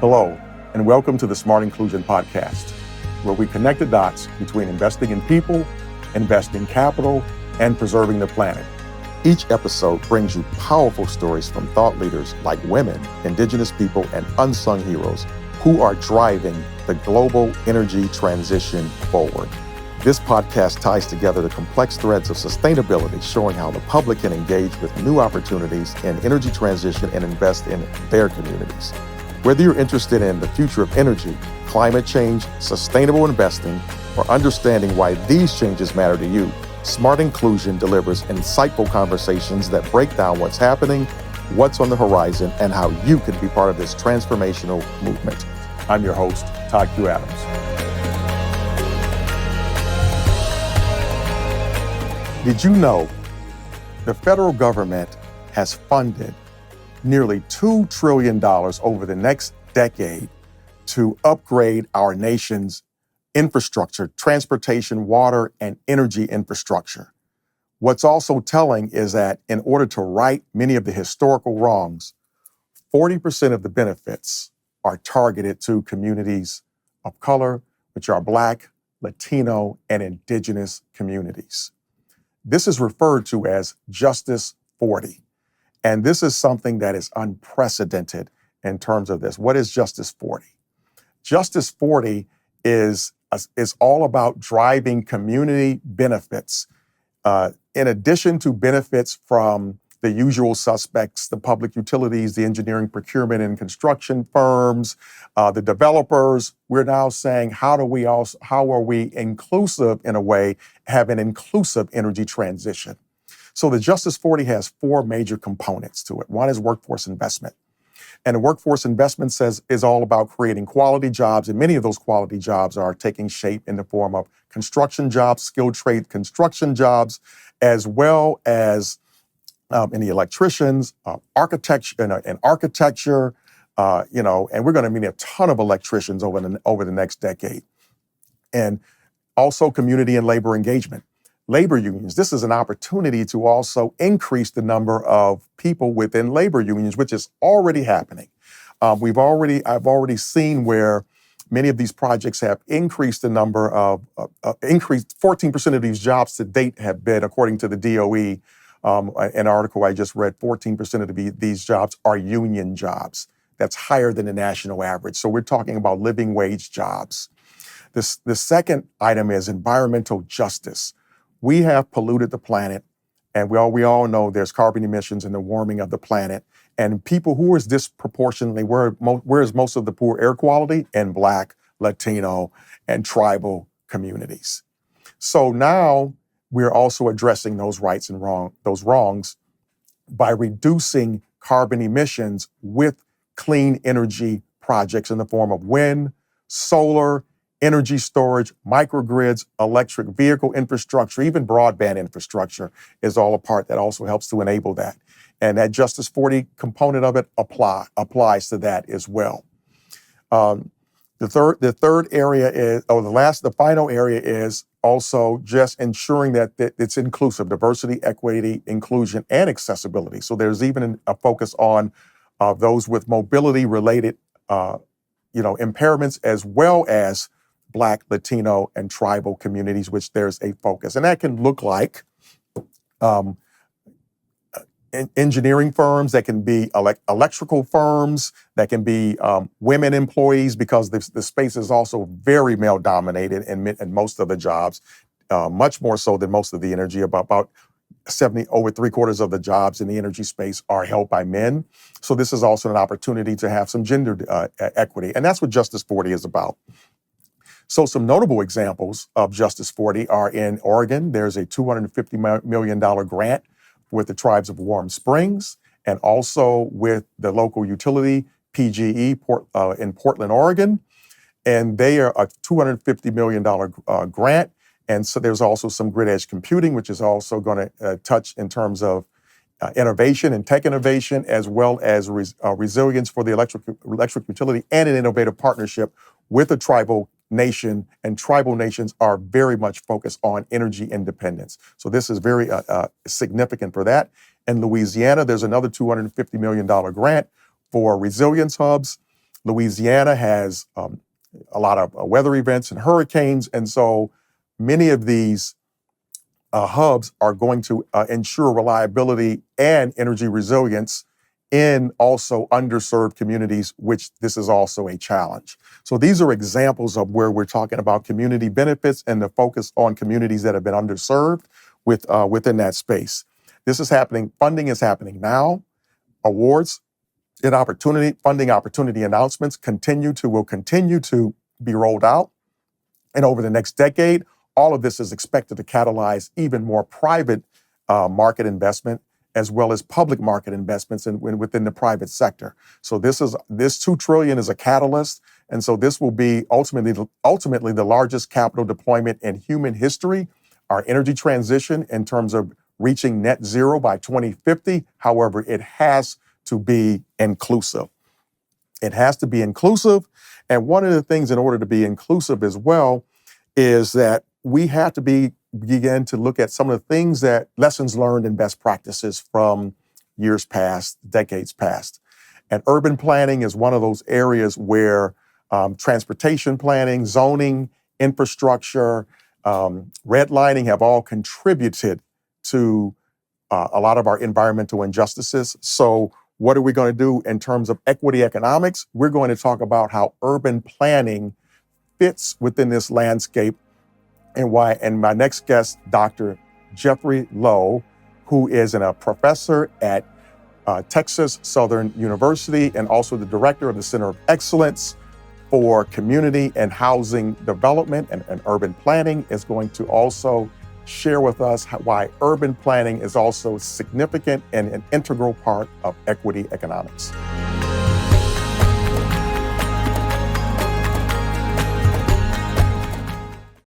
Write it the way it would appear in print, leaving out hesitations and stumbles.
Hello, and welcome to the Smart Inclusion Podcast, where we connect the dots between investing in people, investing capital, and preserving the planet. Each episode brings you powerful stories from thought leaders like women, Indigenous people, and unsung heroes who are driving the global energy transition forward. This podcast ties together the complex threads of sustainability, showing how the public can engage with new opportunities in energy transition and invest in their communities. Whether you're interested in the future of energy, climate change, sustainable investing, or understanding why these changes matter to you, Smart Inclusion delivers insightful conversations that break down what's happening, what's on the horizon, and how you can be part of this transformational movement. I'm your host, Todd Q. Adams. Did you know the federal government has funded nearly $2 trillion over the next decade to upgrade our nation's infrastructure, transportation, water, and energy infrastructure? What's also telling is that in order to right many of the historical wrongs, 40% of the benefits are targeted to communities of color, which are Black, Latino, and Indigenous communities. This is referred to as Justice 40. And this is something that is unprecedented in terms of this. What is Justice 40? Justice 40 is all about driving community benefits. In addition to benefits from the usual suspects, the public utilities, the engineering, procurement, and construction firms, the developers, we're now saying, how are we inclusive in a way, have an inclusive energy transition? So the Justice 40 has four major components to it. One is workforce investment. And the workforce investment is all about creating quality jobs. And many of those quality jobs are taking shape in the form of construction jobs, skilled trade construction jobs, as well as in the electricians, architecture, and architecture, and we're going to need a ton of electricians over the next decade. And also community and labor engagement. Labor unions, this is an opportunity to also increase the number of people within labor unions, which is already happening. I've already seen where many of these projects have increased the number of, increased 14% of these jobs to date have been, according to the DOE, an article I just read, 14% of these jobs are union jobs. That's higher than the national average. So we're talking about living wage jobs. The second item is environmental justice. We have polluted the planet, and we all know there's carbon emissions and the warming of the planet. And people who is disproportionately, where is most of the poor air quality? In Black, Latino, and tribal communities. So now we're also addressing those rights and those wrongs by reducing carbon emissions with clean energy projects in the form of wind, solar, energy storage, microgrids, electric vehicle infrastructure, even broadband infrastructure is all a part that also helps to enable that. And that Justice 40 component of it applies to that as well. The third area is, the final area is also just ensuring that it's inclusive, diversity, equity, inclusion, and accessibility. So there's even a focus on those with mobility-related, impairments, as well as Black, Latino, and tribal communities, which there's a focus. And that can look like engineering firms, that can be electrical firms, that can be women employees, because the space is also very male-dominated in most of the jobs, much more so than most of the energy. About 70, over 3/4 of the jobs in the energy space are held by men. So this is also an opportunity to have some gender equity. And that's what Justice 40 is about. So some notable examples of Justice 40 are in Oregon. There's a $250 million grant with the tribes of Warm Springs, and also with the local utility, PGE, in Portland, Oregon. And they are a $250 million grant. And so there's also some grid edge computing, which is also going to touch in terms of innovation and tech innovation, as well as resilience for the electric utility, and an innovative partnership with a tribal nation. And tribal nations are very much focused on energy independence. So this is very significant for that. In Louisiana, there's another $250 million grant for resilience hubs. Louisiana has a lot of weather events and hurricanes. And so many of these hubs are going to ensure reliability and energy resilience in also underserved communities, which this is also a challenge. So these are examples of where we're talking about community benefits and the focus on communities that have been underserved within that space. This is happening, funding is happening now. Awards and funding opportunity announcements will continue to be rolled out. And over the next decade, all of this is expected to catalyze even more private market investment as well as public market investments within the private sector. So this $2 trillion is a catalyst. And so this will be ultimately the largest capital deployment in human history. Our energy transition in terms of reaching net zero by 2050. However, it has to be inclusive. It has to be inclusive. And one of the things in order to be inclusive as well is that we have to begin to look at some of the lessons learned and best practices from years past, decades past. And urban planning is one of those areas where transportation planning, zoning, infrastructure, redlining have all contributed to a lot of our environmental injustices. So what are we going to do in terms of equity economics? We're going to talk about how urban planning fits within this landscape and why. And my next guest, Dr. Jeffrey Lowe, who is a professor at Texas Southern University and also the director of the Center of Excellence for Community and Housing Development and Urban Planning, is going to also share with us why urban planning is also significant and an integral part of equity economics.